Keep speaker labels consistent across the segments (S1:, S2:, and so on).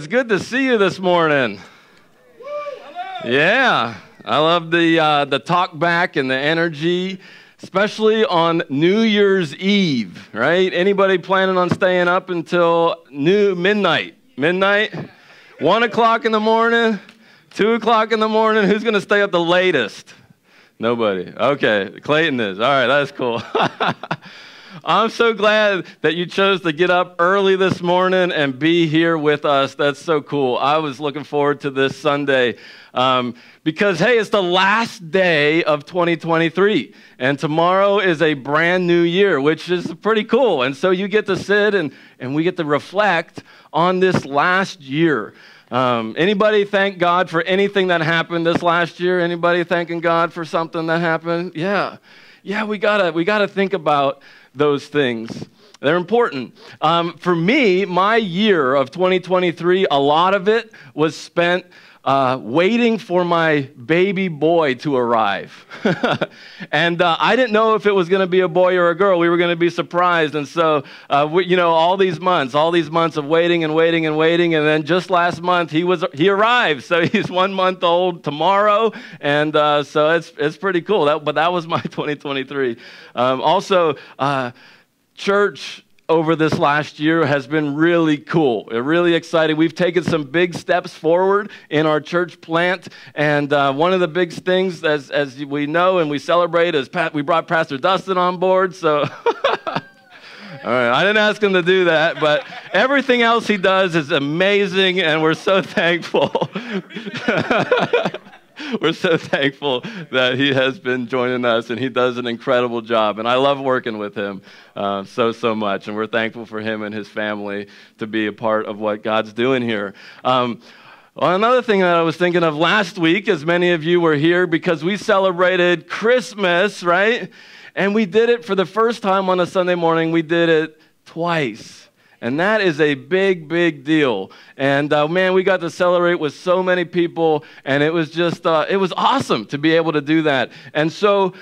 S1: It's good to see you this morning. Yeah, I love the talk back and the energy, especially on New Year's Eve, right? Anybody planning on staying up until midnight? Midnight? 1 o'clock in the morning? 2 o'clock in the morning? Who's going to stay up the latest? Nobody. Okay, Clayton is. All right, that's cool. I'm so glad that you chose to get up early this morning and be here with us. That's so cool. I was looking forward to this Sunday because, hey, it's the last day of 2023, and tomorrow is a brand new year, which is pretty cool. And so you get to sit and we get to reflect on this last year. Anybody thank God for anything that happened this last year? Anybody thanking God for something that happened? Yeah, we gotta think about those things. They're important. For me, my year of 2023, a lot of it was spent waiting for my baby boy to arrive. And I didn't know if it was going to be a boy or a girl. We were going to be surprised. And so, all these months of waiting and waiting and waiting. And then just last month, he arrived. So he's 1 month old tomorrow. And so it's pretty cool. But that was my 2023. Church over this last year has been really cool. Really exciting. We've taken some big steps forward in our church plant, and one of the big things, as we know and we celebrate, is we brought Pastor Dustin on board. So, all right, I didn't ask him to do that, but everything else he does is amazing, and we're so thankful. We're so thankful that he has been joining us, and he does an incredible job. And I love working with him so much, and we're thankful for him and his family to be a part of what God's doing here. Another thing that I was thinking of last week, as many of you were here, because we celebrated Christmas, right? And we did it for the first time on a Sunday morning. We did it twice. And that is a big, big deal. And man, we got to celebrate with so many people, and it was just, it was awesome to be able to do that. And so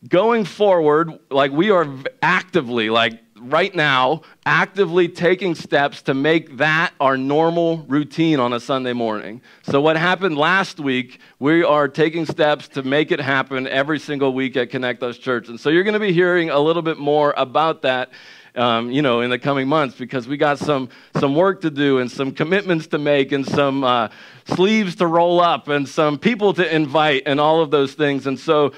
S1: going forward, we are actively, right now, actively taking steps to make that our normal routine on a Sunday morning. So what happened last week, we are taking steps to make it happen every single week at Connect Us Church. And so you're going to be hearing a little bit more about that in the coming months, because we got some work to do and some commitments to make and some sleeves to roll up and some people to invite and all of those things. And so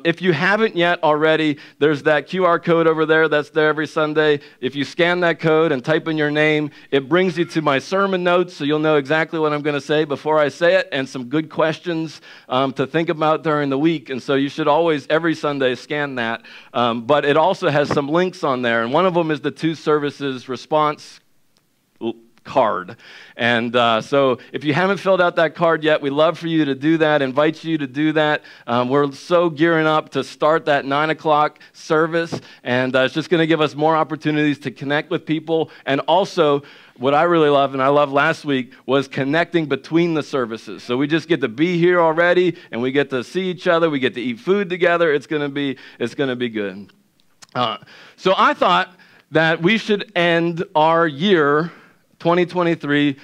S1: if you haven't yet already, there's that QR code over there that's there every Sunday. If you scan that code and type in your name, it brings you to my sermon notes, so you'll know exactly what I'm going to say before I say it, and some good questions to think about during the week. And so you should always, every Sunday, scan that. But it also has some links on there, and one of them is the 2 services response card. And so if you haven't filled out that card yet, we'd love for you to do that, invite you to do that. We're so gearing up to start that 9 o'clock service, and it's just going to give us more opportunities to connect with people. And also, what I really love, and I loved last week, was connecting between the services. So we just get to be here already, and we get to see each other, we get to eat food together. It's going to be good. So I thought that we should end our year 2023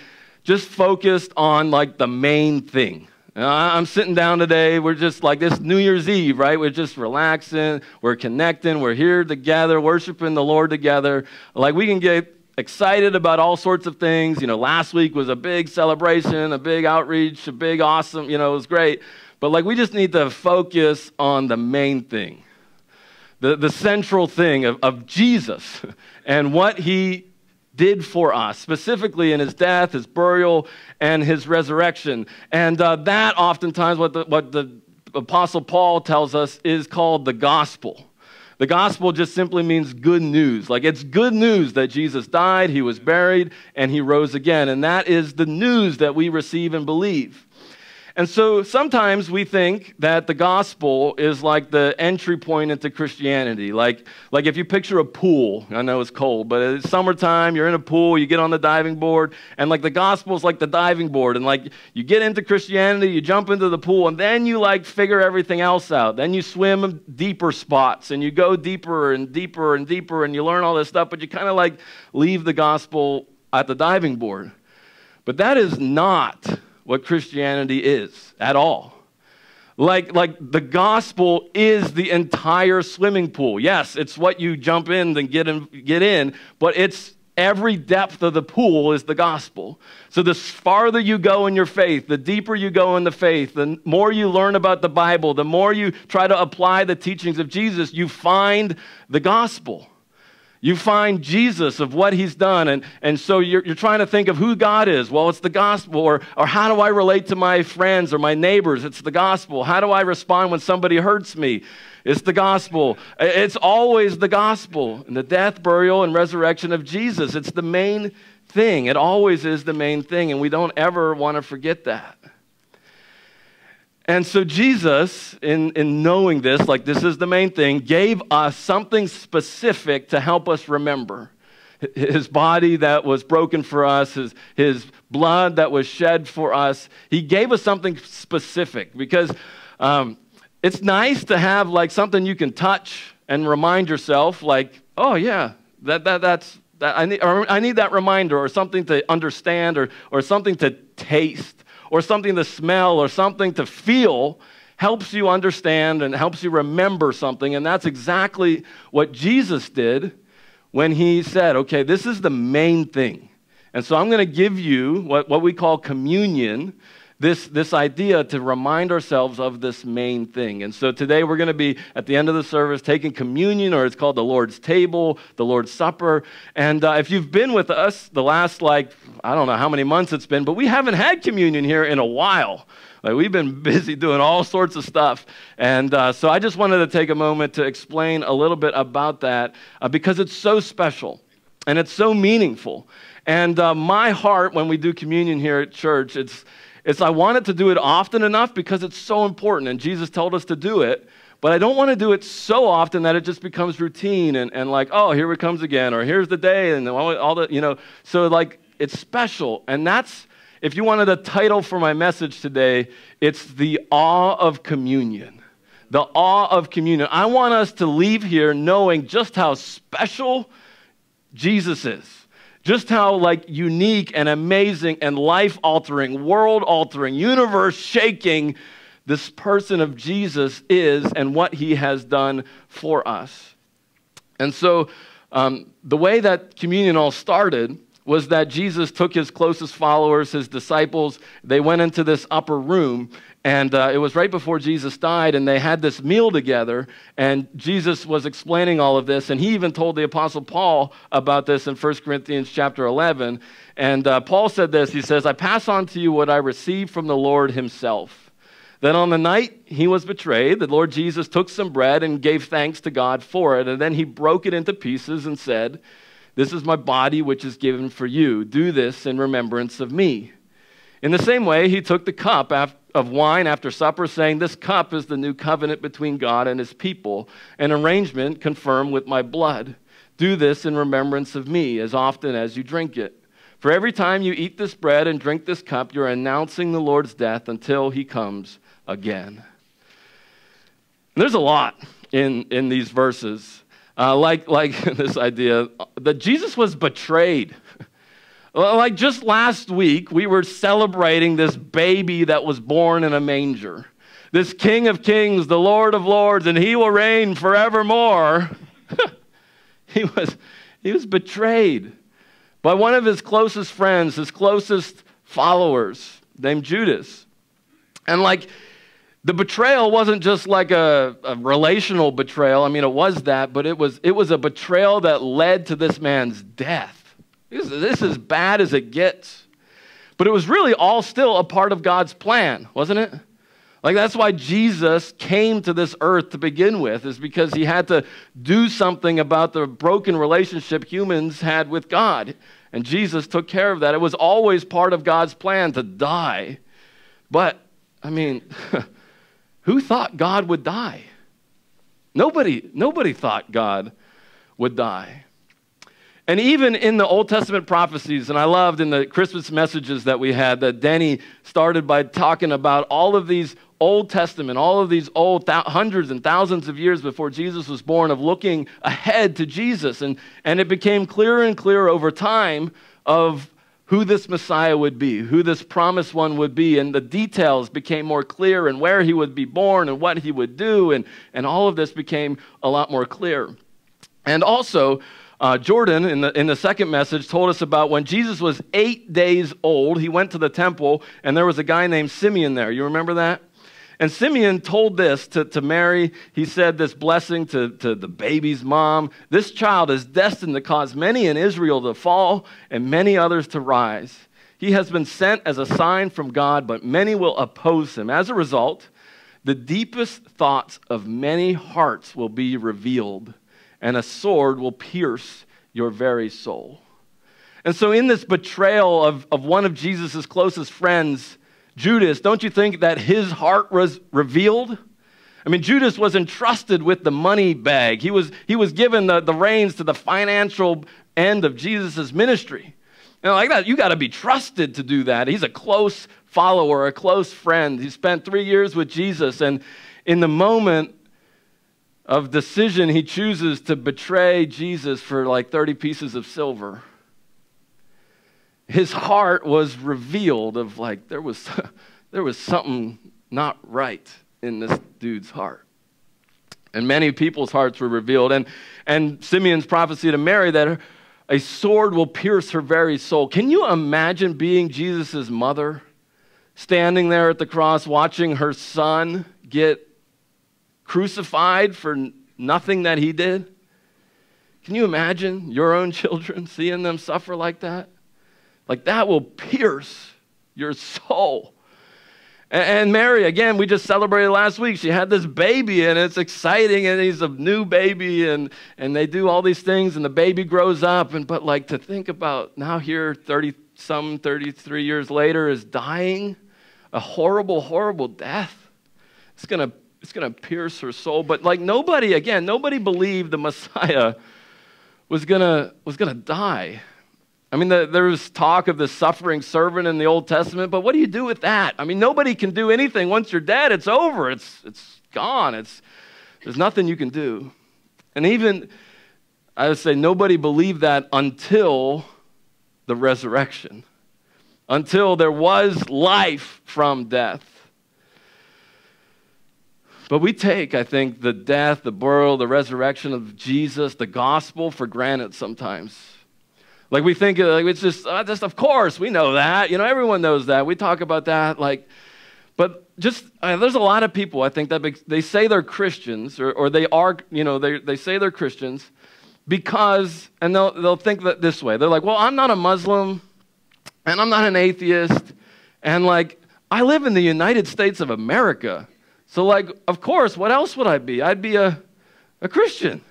S1: just focused on the main thing. I'm sitting down today, we're just this New Year's Eve, right? We're just relaxing, we're connecting, we're here together, worshiping the Lord together. We can get excited about all sorts of things. Last week was a big celebration, a big outreach, a big awesome, it was great. But we just need to focus on the main thing, the central thing of Jesus and what he did for us, specifically in his death, his burial, and his resurrection. And that oftentimes, what the Apostle Paul tells us, is called the gospel. The gospel just simply means good news. It's good news that Jesus died, he was buried, and he rose again. And that is the news that we receive and believe. And so sometimes we think that the gospel is the entry point into Christianity. Like if you picture a pool, I know it's cold, but it's summertime, you're in a pool, you get on the diving board, and the gospel is like the diving board. And you get into Christianity, you jump into the pool, and then you figure everything else out. Then you swim deeper spots, and you go deeper and deeper and deeper, and you learn all this stuff, but you kind of leave the gospel at the diving board. But that is not what Christianity is at all. Like the gospel is the entire swimming pool. Yes, it's what you jump in and get in, but it's every depth of the pool is the gospel. So the farther you go in your faith, the deeper you go in the faith, the more you learn about the Bible, the more you try to apply the teachings of Jesus, you find the gospel. You find Jesus of what he's done. And so you're trying to think of who God is. Well, it's the gospel. Or how do I relate to my friends or my neighbors? It's the gospel. How do I respond when somebody hurts me? It's the gospel. It's always the gospel. And the death, burial, and resurrection of Jesus. It's the main thing. It always is the main thing. And we don't ever want to forget that. And so Jesus, in knowing this, like this is the main thing, gave us something specific to help us remember. His body that was broken for us, his blood that was shed for us. He gave us something specific because it's nice to have like something you can touch and remind yourself like, oh yeah, I need that reminder, or something to understand, or something to taste, or something to smell, or something to feel, helps you understand and helps you remember something. And that's exactly what Jesus did when he said, okay, this is the main thing. And so I'm going to give you what we call communion, this idea to remind ourselves of this main thing. And so today we're going to be, at the end of the service, taking communion, or it's called the Lord's Table, the Lord's Supper. And if you've been with us the last, I don't know how many months it's been, but we haven't had communion here in a while. We've been busy doing all sorts of stuff. And so I just wanted to take a moment to explain a little bit about that because it's so special and it's so meaningful. And my heart when we do communion here at church, it's I wanted to do it often enough because it's so important, and Jesus told us to do it, but I don't want to do it so often that it just becomes routine and like, oh, here it comes again, or here's the day, and all the, so like it's special. And that's, if you wanted a title for my message today, it's the awe of communion. The awe of communion. I want us to leave here knowing just how special Jesus is. Just how unique and amazing and life-altering, world-altering, universe-shaking this person of Jesus is and what he has done for us. And so the way that communion all started was that Jesus took his closest followers, his disciples, they went into this upper room, and it was right before Jesus died, and they had this meal together, and Jesus was explaining all of this, and he even told the Apostle Paul about this in 1 Corinthians chapter 11, and Paul said this, he says, I pass on to you what I received from the Lord himself. Then on the night he was betrayed, the Lord Jesus took some bread and gave thanks to God for it, and then he broke it into pieces and said, this is my body which is given for you. Do this in remembrance of me. In the same way, he took the cup of wine after supper, saying, this cup is the new covenant between God and his people, an arrangement confirmed with my blood. Do this in remembrance of me as often as you drink it. For every time you eat this bread and drink this cup, you're announcing the Lord's death until he comes again. And there's a lot in these verses. Like this idea that Jesus was betrayed. Like just last week, we were celebrating this baby that was born in a manger. This King of Kings, the Lord of Lords, and he will reign forevermore. He was betrayed by one of his closest friends, his closest followers, named Judas. And the betrayal wasn't just like a relational betrayal. I mean, it was that, but it was a betrayal that led to this man's death. This is as bad as it gets. But it was really all still a part of God's plan, wasn't it? That's why Jesus came to this earth to begin with, is because he had to do something about the broken relationship humans had with God. And Jesus took care of that. It was always part of God's plan to die. But, I mean, who thought God would die? Nobody thought God would die. And even in the Old Testament prophecies, and I loved in the Christmas messages that we had, that Denny started by talking about all of these Old Testament, all of these old hundreds and thousands of years before Jesus was born, of looking ahead to Jesus. And it became clearer and clearer over time of who this Messiah would be, who this promised one would be, and the details became more clear, and where he would be born and what he would do, and all of this became a lot more clear. And also, Jordan, in the second message, told us about when Jesus was 8 days old, he went to the temple, and there was a guy named Simeon there. You remember that? And Simeon told this to Mary. He said this blessing to the baby's mom. This child is destined to cause many in Israel to fall and many others to rise. He has been sent as a sign from God, but many will oppose him. As a result, the deepest thoughts of many hearts will be revealed, and a sword will pierce your very soul. And so in this betrayal of one of Jesus' closest friends, Judas, don't you think that his heart was revealed? I mean, Judas was entrusted with the money bag. He was given the reins to the financial end of Jesus' ministry. Like that, you got to be trusted to do that. He's a close follower, a close friend. He spent 3 years with Jesus, and in the moment of decision, he chooses to betray Jesus for like 30 pieces of silver. His heart was revealed of like, there was something not right in this dude's heart. And many people's hearts were revealed. And Simeon's prophecy to Mary that a sword will pierce her very soul. Can you imagine being Jesus' mother, standing there at the cross, watching her son get crucified for nothing that he did? Can you imagine your own children, seeing them suffer like that? Like that will pierce your soul. And Mary, again, we just celebrated last week. She had this baby, and it's exciting, and he's a new baby, and they do all these things, and the baby grows up. But like to think about now here, 33 years later, is dying a horrible, horrible death. It's gonna pierce her soul. But like nobody believed the Messiah was gonna die. I mean, there was talk of the suffering servant in the Old Testament, but what do you do with that? I mean, nobody can do anything. Once you're dead, it's over. It's gone. There's nothing you can do. And even, I would say, nobody believed that until the resurrection, until there was life from death. But we take, I think, the death, the burial, the resurrection of Jesus, the gospel for granted sometimes. Like we think it's just of course, we know that. Everyone knows that. We talk about that. But just there's a lot of people, I think, that they say they're Christians or they are, they say they're Christians because, and they'll think that this way. They're like, well, I'm not a Muslim and I'm not an atheist. And like, I live in the United States of America. So like, of course, what else would I be? I'd be a Christian.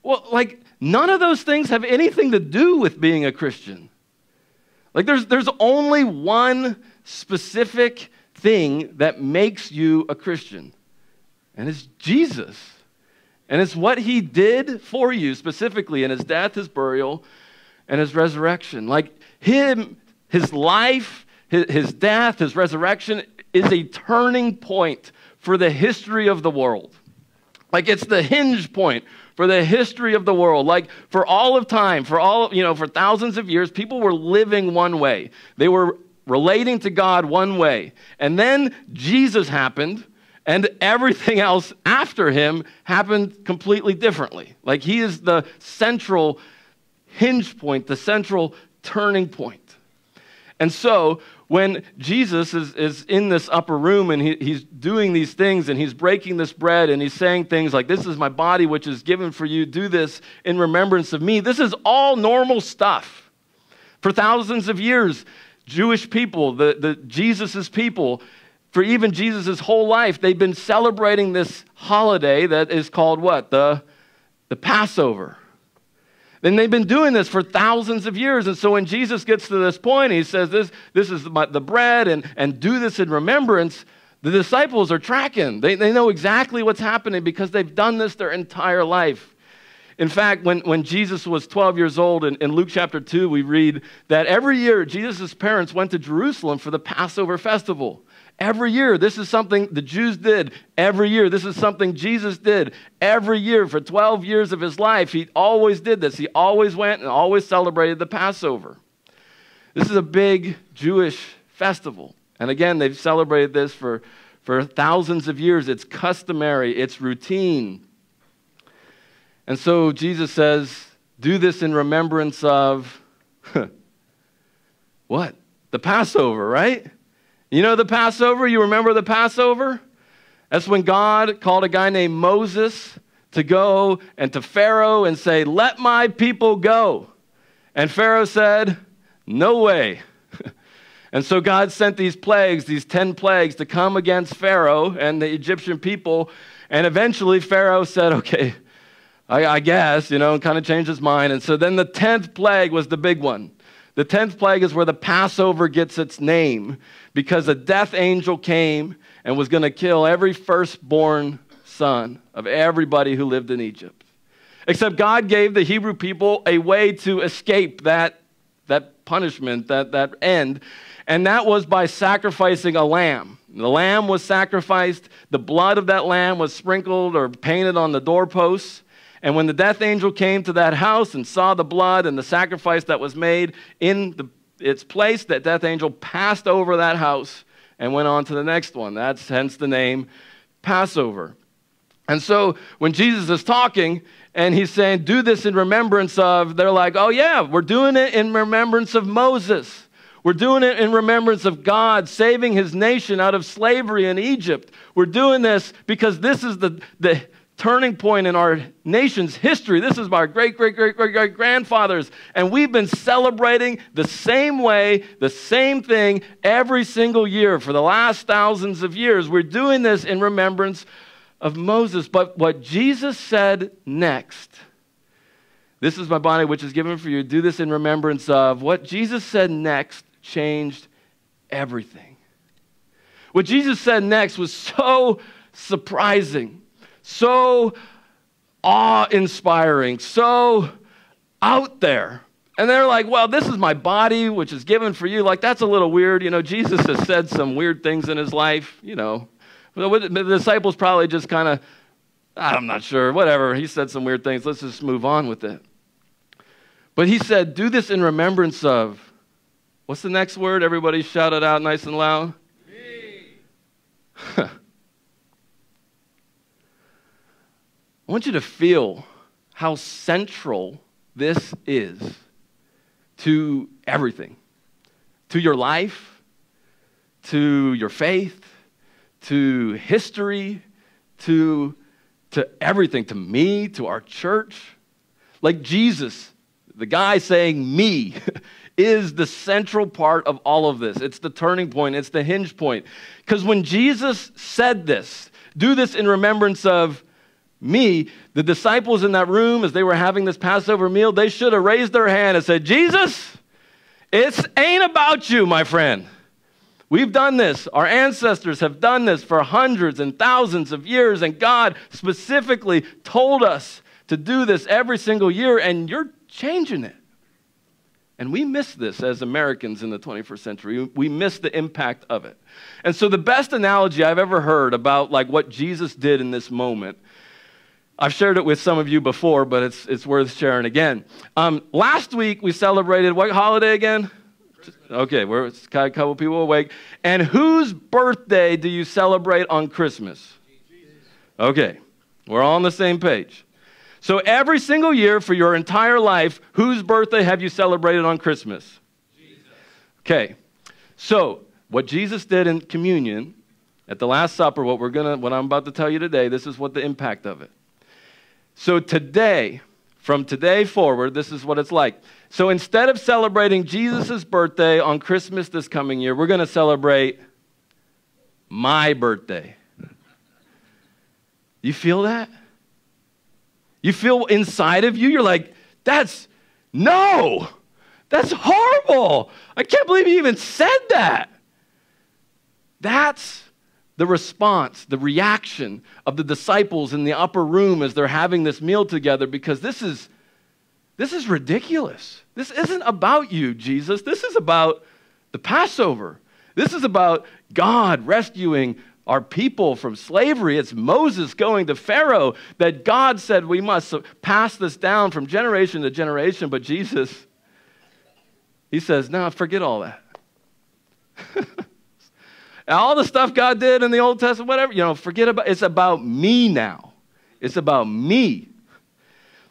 S1: Well, like, none of those things have anything to do with being a Christian. Like, there's only one specific thing that makes you a Christian, and it's Jesus. And it's what he did for you specifically in his death, his burial, and his resurrection. Like, his life, his death, his resurrection is a turning point for the history of the world. Like, it's the hinge point for the history of the world. Like, for all of time, for thousands of years, people were living one way. They were relating to God one way. And then Jesus happened, and everything else after him happened completely differently. Like, he is the central hinge point, the central turning point. And so, when Jesus is in this upper room and he's doing these things and he's breaking this bread and he's saying things like, this is my body which is given for you, do this in remembrance of me. This is all normal stuff. For thousands of years, Jewish people, the Jesus' people, for even Jesus' whole life, they've been celebrating this holiday that is called what? The Passover. And they've been doing this for thousands of years. And so when Jesus gets to this point, he says, this is the bread, and do this in remembrance. The disciples are tracking. They know exactly what's happening because they've done this their entire life. In fact, when Jesus was 12 years old, in Luke chapter 2, we read that every year Jesus' parents went to Jerusalem for the Passover festival. Every year, this is something the Jews did. Every year, this is something Jesus did. Every year, for 12 years of his life, he always did this. He always went and always celebrated the Passover. This is a big Jewish festival. And again, they've celebrated this for thousands of years. It's customary. It's routine. And so Jesus says, do this in remembrance of what? The Passover, right? You know the Passover? You remember the Passover? That's when God called a guy named Moses to go and to Pharaoh and say, let my people go. And Pharaoh said, no way. And so God sent these plagues, these 10 plagues, to come against Pharaoh and the Egyptian people. And eventually Pharaoh said, okay, I guess, and kind of changed his mind. And so then the 10th plague was the big one. The 10th plague is where the Passover gets its name, because a death angel came and was going to kill every firstborn son of everybody who lived in Egypt. Except God gave the Hebrew people a way to escape that punishment, that end, and that was by sacrificing a lamb. The lamb was sacrificed. The blood of that lamb was sprinkled or painted on the doorposts. And when the death angel came to that house and saw the blood and the sacrifice that was made in its place, that death angel passed over that house and went on to the next one. That's hence the name Passover. And so when Jesus is talking and he's saying, do this in remembrance of, they're like, oh yeah, we're doing it in remembrance of Moses. We're doing it in remembrance of God saving his nation out of slavery in Egypt. We're doing this because this is the turning point in our nation's history. This is our great-great-great-great-grandfathers. And we've been celebrating the same way, the same thing every single year for the last thousands of years. We're doing this in remembrance of Moses. But what Jesus said next, this is my body which is given for you, do this in remembrance of, what Jesus said next changed everything. What Jesus said next was so surprising, so awe-inspiring, so out there. And they're like, well, this is my body, which is given for you. Like, that's a little weird. Jesus has said some weird things in his life, The disciples probably just kind of, I'm not sure, whatever. He said some weird things. Let's just move on with it. But he said, do this in remembrance of, what's the next word? Everybody shout it out nice and loud. Me. I want you to feel how central this is to everything, to your life, to your faith, to history, to everything, to me, to our church. Like Jesus, the guy saying me, is the central part of all of this. It's the turning point. It's the hinge point. Because when Jesus said this, do this in remembrance of me, the disciples in that room, as they were having this Passover meal, they should have raised their hand and said, Jesus, it ain't about you, my friend. We've done this. Our ancestors have done this for hundreds and thousands of years, and God specifically told us to do this every single year, and you're changing it. And we miss this as Americans in the 21st century. We miss the impact of it. And so the best analogy I've ever heard about what Jesus did in this moment, I've shared it with some of you before, but it's worth sharing again. Last week we celebrated what holiday again? Okay, we're a couple people awake. And whose birthday do you celebrate on Christmas? Okay, we're all on the same page. So every single year for your entire life, whose birthday have you celebrated on Christmas? Jesus. Okay, so what Jesus did in communion at the Last Supper, what I'm about to tell you today, this is what the impact of it. So today, from today forward, this is what it's like. So instead of celebrating Jesus' birthday on Christmas this coming year, we're going to celebrate my birthday. You feel that? You feel inside of you, you're like, that's horrible. I can't believe you even said that. That's the response, the reaction of the disciples in the upper room as they're having this meal together, because this is ridiculous. This isn't about you, Jesus. This is about the Passover. This is about God rescuing our people from slavery. It's Moses going to Pharaoh that God said we must pass this down from generation to generation. But Jesus, He says, no, forget all that. All the stuff God did in the Old Testament, whatever, forget about it. It's about me now. It's about me.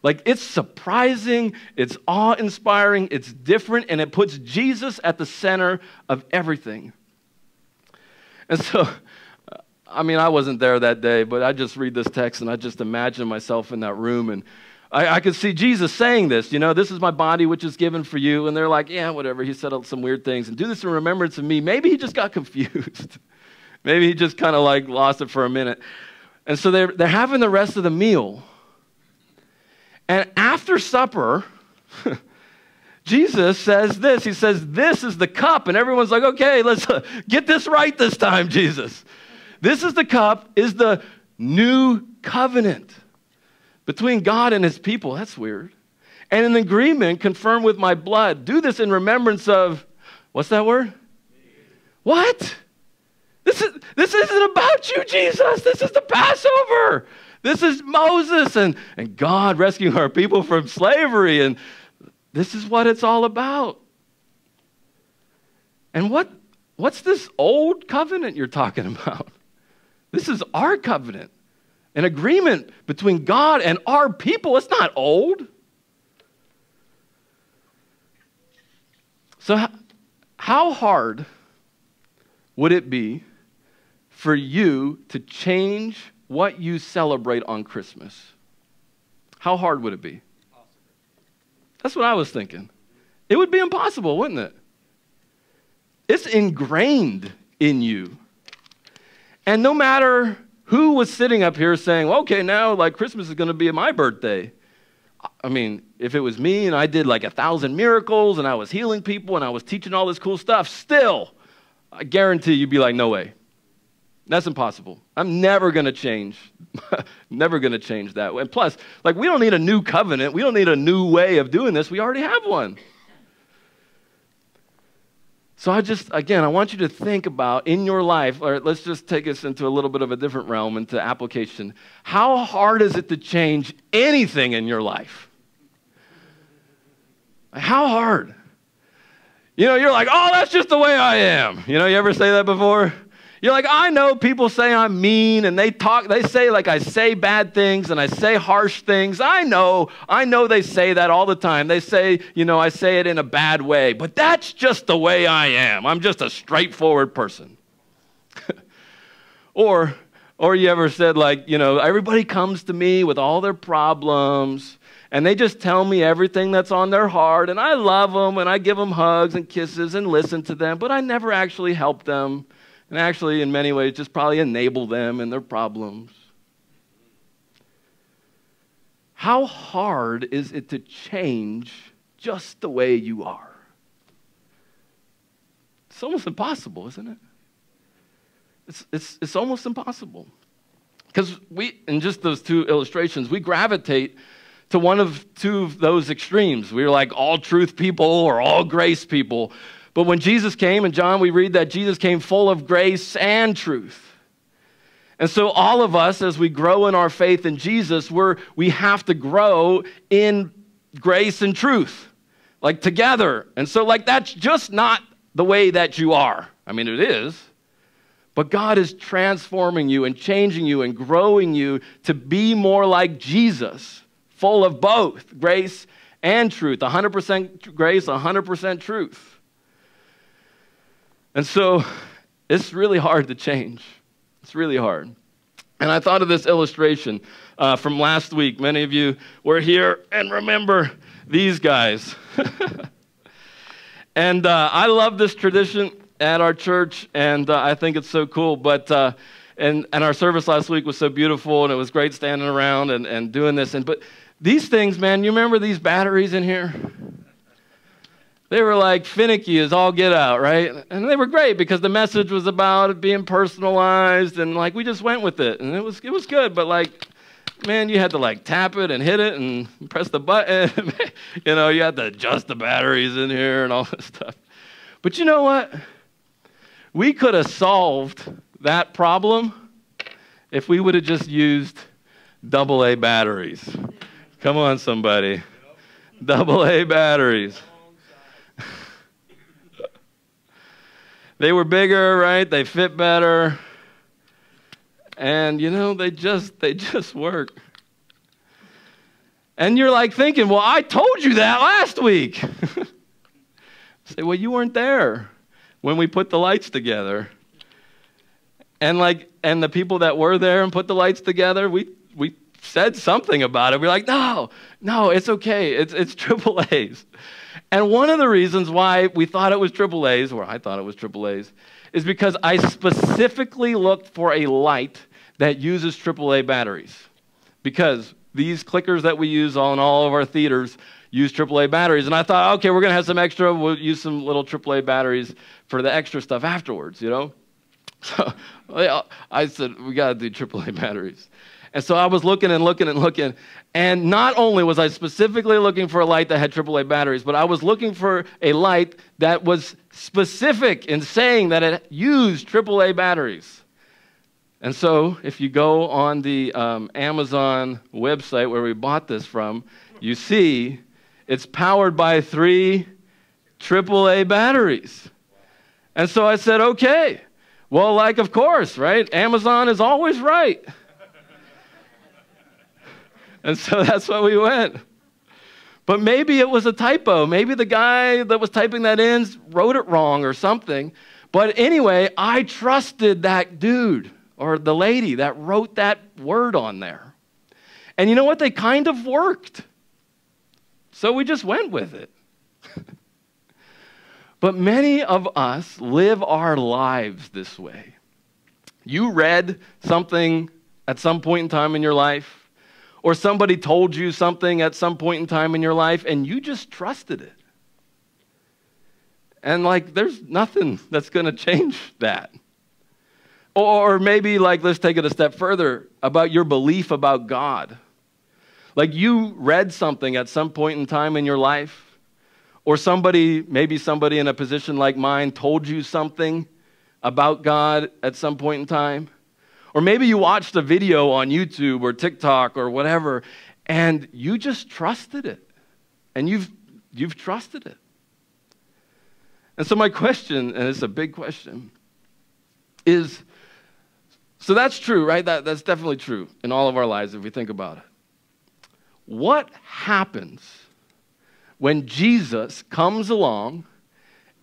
S1: Like, it's surprising, it's awe-inspiring, it's different, and it puts Jesus at the center of everything. And so, I wasn't there that day, but I just read this text, and I just imagine myself in that room, and I could see Jesus saying this, this is my body which is given for you, and they're like, yeah, whatever, he said some weird things, and do this in remembrance of me. Maybe he just got confused. Maybe he just kind of lost it for a minute. And so they're having the rest of the meal. And after supper, Jesus says this. He says, this is the cup. And everyone's like, okay, let's get this right this time, Jesus. This is the cup, is the new covenant between God and his people. That's weird. And an agreement confirmed with my blood. Do this in remembrance of, what's that word? What? This isn't about you, Jesus. This is the Passover. This is Moses and God rescuing our people from slavery. And this is what it's all about. And what's this old covenant you're talking about? This is our covenant. An agreement between God and our people. It's not old. So how hard would it be for you to change what you celebrate on Christmas? How hard would it be? That's what I was thinking. It would be impossible, wouldn't it? It's ingrained in you. And no matter who was sitting up here saying, well, okay, now Christmas is going to be my birthday. If it was me and I did 1,000 miracles and I was healing people and I was teaching all this cool stuff, still, I guarantee you'd be like, no way. That's impossible. I'm never going to change. Never going to change that. And plus, we don't need a new covenant. We don't need a new way of doing this. We already have one. So I want you to think about in your life, or let's just take us into a little bit of a different realm, into application. How hard is it to change anything in your life? How hard? You're like, oh, that's just the way I am. You ever say that before? You're like, I know people say I'm mean and they say I say bad things and I say harsh things. I know they say that all the time. They say, I say it in a bad way, but that's just the way I am. I'm just a straightforward person. Or you ever said everybody comes to me with all their problems and they just tell me everything that's on their heart and I love them and I give them hugs and kisses and listen to them, but I never actually help them. And actually, in many ways, just probably enable them in their problems. How hard is it to change just the way you are? It's almost impossible, isn't it? It's almost impossible. Because in just those two illustrations, we gravitate to one of two of those extremes. We're like all truth people or all grace people. But when Jesus came, in John we read that Jesus came full of grace and truth. And so all of us, as we grow in our faith in Jesus, we have to grow in grace and truth, together. And so that's just not the way that you are. It is. But God is transforming you and changing you and growing you to be more like Jesus, full of both grace and truth, 100% grace, 100% truth. And so it's really hard to change. It's really hard. And I thought of this illustration from last week. Many of you were here and remember these guys. And I love this tradition at our church, and I think it's so cool. But and our service last week was so beautiful, and it was great standing around and doing this. But these things, man, you remember these batteries in here? They were finicky as all get out, right? And they were great because the message was about it being personalized, and we just went with it, and it was good. But man, you had to tap it and hit it and press the button. You had to adjust the batteries in here and all this stuff. But you know what? We could have solved that problem if we would have just used AA batteries. Come on, somebody. AA batteries. They were bigger, right? They fit better. And, they just work. And you're like thinking, well, I told you that last week. Say, well, you weren't there when we put the lights together. And the people that were there and put the lights together, we said something about it. We're like, no, it's okay. It's AAA's. And one of the reasons why we thought it was AAA's, or I thought it was AAA's, is because I specifically looked for a light that uses AAA batteries. Because these clickers that we use in all of our theaters use AAA batteries. And I thought, okay, we're going to have some extra. We'll use some little AAA batteries for the extra stuff afterwards, So I said, we got to do AAA batteries. And so I was looking. And not only was I specifically looking for a light that had AAA batteries, but I was looking for a light that was specific in saying that it used AAA batteries. And so if you go on the Amazon website where we bought this from, you see it's powered by 3 AAA batteries. And so I said, okay, well, of course, right? Amazon is always right. And so that's why we went. But maybe it was a typo. Maybe the guy that was typing that in wrote it wrong or something. But anyway, I trusted that dude or the lady that wrote that word on there. And you know what? They kind of worked. So we just went with it. But many of us live our lives this way. You read something at some point in time in your life, or somebody told you something at some point in time in your life, and you just trusted it. And there's nothing that's going to change that. Or maybe let's take it a step further about your belief about God. You read something at some point in time in your life, or maybe somebody in a position like mine told you something about God at some point in time. Or maybe you watched a video on YouTube or TikTok or whatever, and you just trusted it. And you've trusted it. And so my question, and it's a big question, is, so that's true, right? That's definitely true in all of our lives if we think about it. What happens when Jesus comes along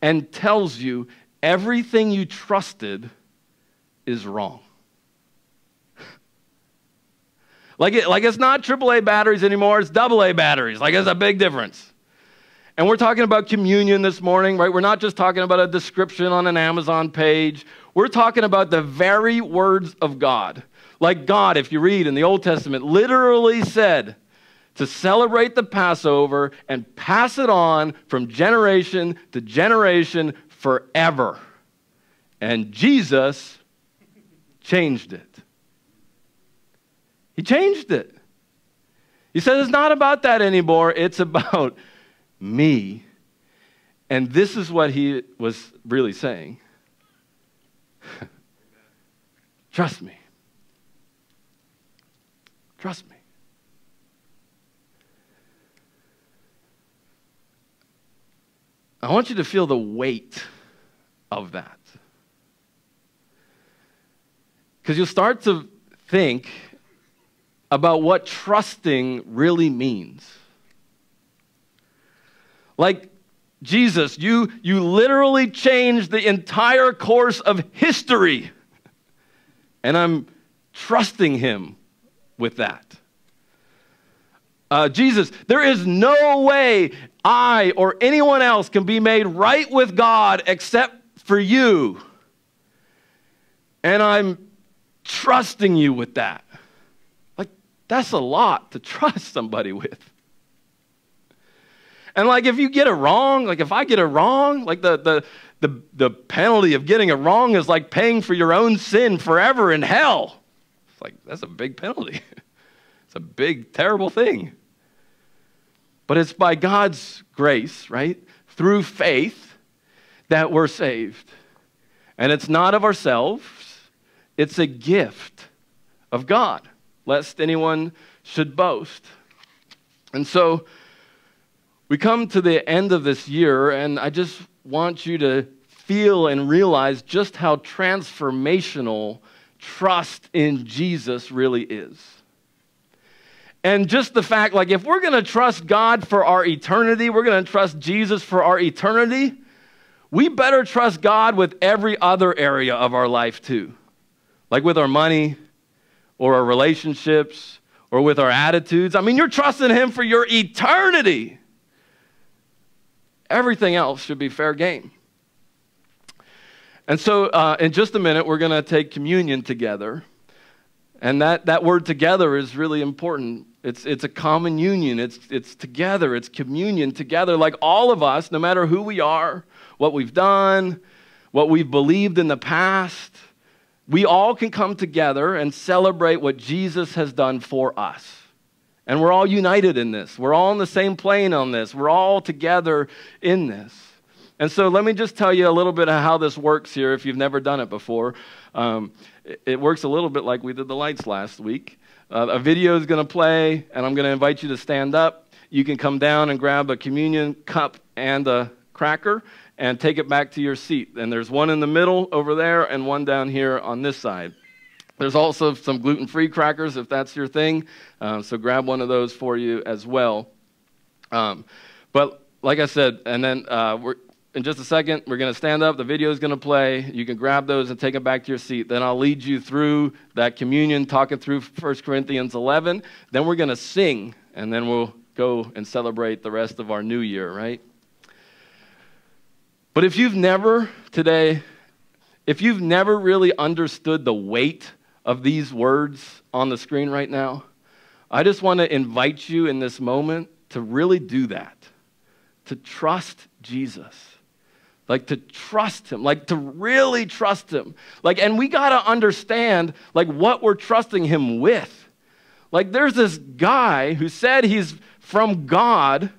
S1: and tells you everything you trusted is wrong? It's not AAA batteries anymore, it's AA batteries. It's a big difference. And we're talking about communion this morning, right? We're not just talking about a description on an Amazon page. We're talking about the very words of God. God, if you read in the Old Testament, literally said to celebrate the Passover and pass it on from generation to generation forever. And Jesus changed it. He changed it. He said, it's not about that anymore. It's about me. And this is what he was really saying. Trust me. Trust me. I want you to feel the weight of that. Because you'll start to think about what trusting really means. Jesus, you literally changed the entire course of history. And I'm trusting him with that. Jesus, there is no way I or anyone else can be made right with God except for you. And I'm trusting you with that. That's a lot to trust somebody with. And if you get it wrong, if I get it wrong, the penalty of getting it wrong is paying for your own sin forever in hell. It's that's a big penalty. It's a big, terrible thing. But it's by God's grace, right, through faith that we're saved. And it's not of ourselves. It's a gift of God, lest anyone should boast. And so we come to the end of this year, and I just want you to feel and realize just how transformational trust in Jesus really is. And just the fact, like, if we're going to trust God for our eternity, we're going to trust Jesus for our eternity, we better trust God with every other area of our life too. Like with our money, or our relationships, or with our attitudes. I mean, you're trusting him for your eternity. Everything else should be fair game. And so in just a minute, we're going to take communion together. And that word together is really important. It's a common union. It's together. It's communion together. Like all of us, no matter who we are, what we've done, what we've believed in the past, we all can come together and celebrate what Jesus has done for us. And we're all united in this. We're all on the same plane on this. We're all together in this. And so let me just tell you a little bit of how this works here if you've never done it before. It works a little bit like we did the lights last week. A video is going to play, and I'm going to invite you to stand up. You can come down and grab a communion cup and a cracker and take it back to your seat. And there's one in the middle over there and one down here on this side. There's also some gluten-free crackers if that's your thing, so grab one of those for you as well. But like I said, and then in just a second, we're going to stand up. The video is going to play. You can grab those and take them back to your seat. Then I'll lead you through that communion, talking through 1 Corinthians 11. Then we're going to sing, and then we'll go and celebrate the rest of our new year, right? But if you've never really understood the weight of these words on the screen right now, I just want to invite you in this moment to really do that, to trust Jesus, like to trust him, like to really trust him. Like, and we got to understand like what we're trusting him with. Like there's this guy who said he's from God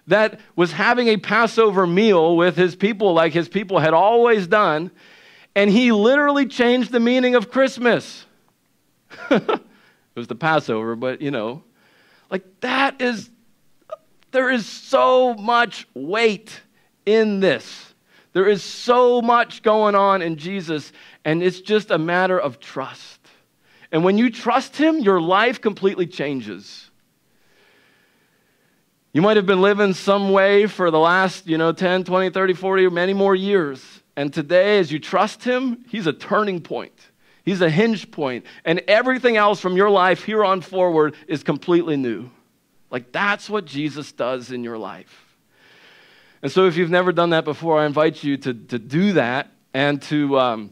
S1: that was having a Passover meal with his people like his people had always done, and he literally changed the meaning of Christmas. It was the Passover, but like there is so much weight in this. There is so much going on in Jesus, and it's just a matter of trust. And when you trust him, your life completely changes. You might have been living some way for the last, 10, 20, 30, 40, or many more years. And today, as you trust him, he's a turning point. He's a hinge point. And everything else from your life here on forward is completely new. Like that's what Jesus does in your life. And so if you've never done that before, I invite you to do that and to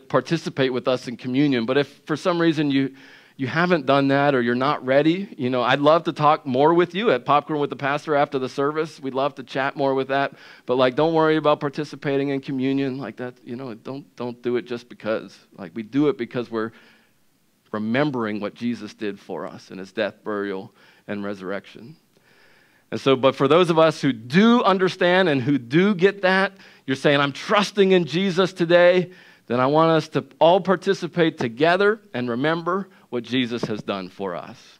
S1: participate with us in communion. But if for some reason you haven't done that or you're not ready, I'd love to talk more with you at Popcorn with the Pastor after the service. We'd love to chat more with that. But don't worry about participating in communion like that. Don't do it just because. Like we do it because we're remembering what Jesus did for us in his death, burial, and resurrection. And so, but for those of us who do understand and who do get that, you're saying, I'm trusting in Jesus today, then I want us to all participate together and remember what Jesus has done for us.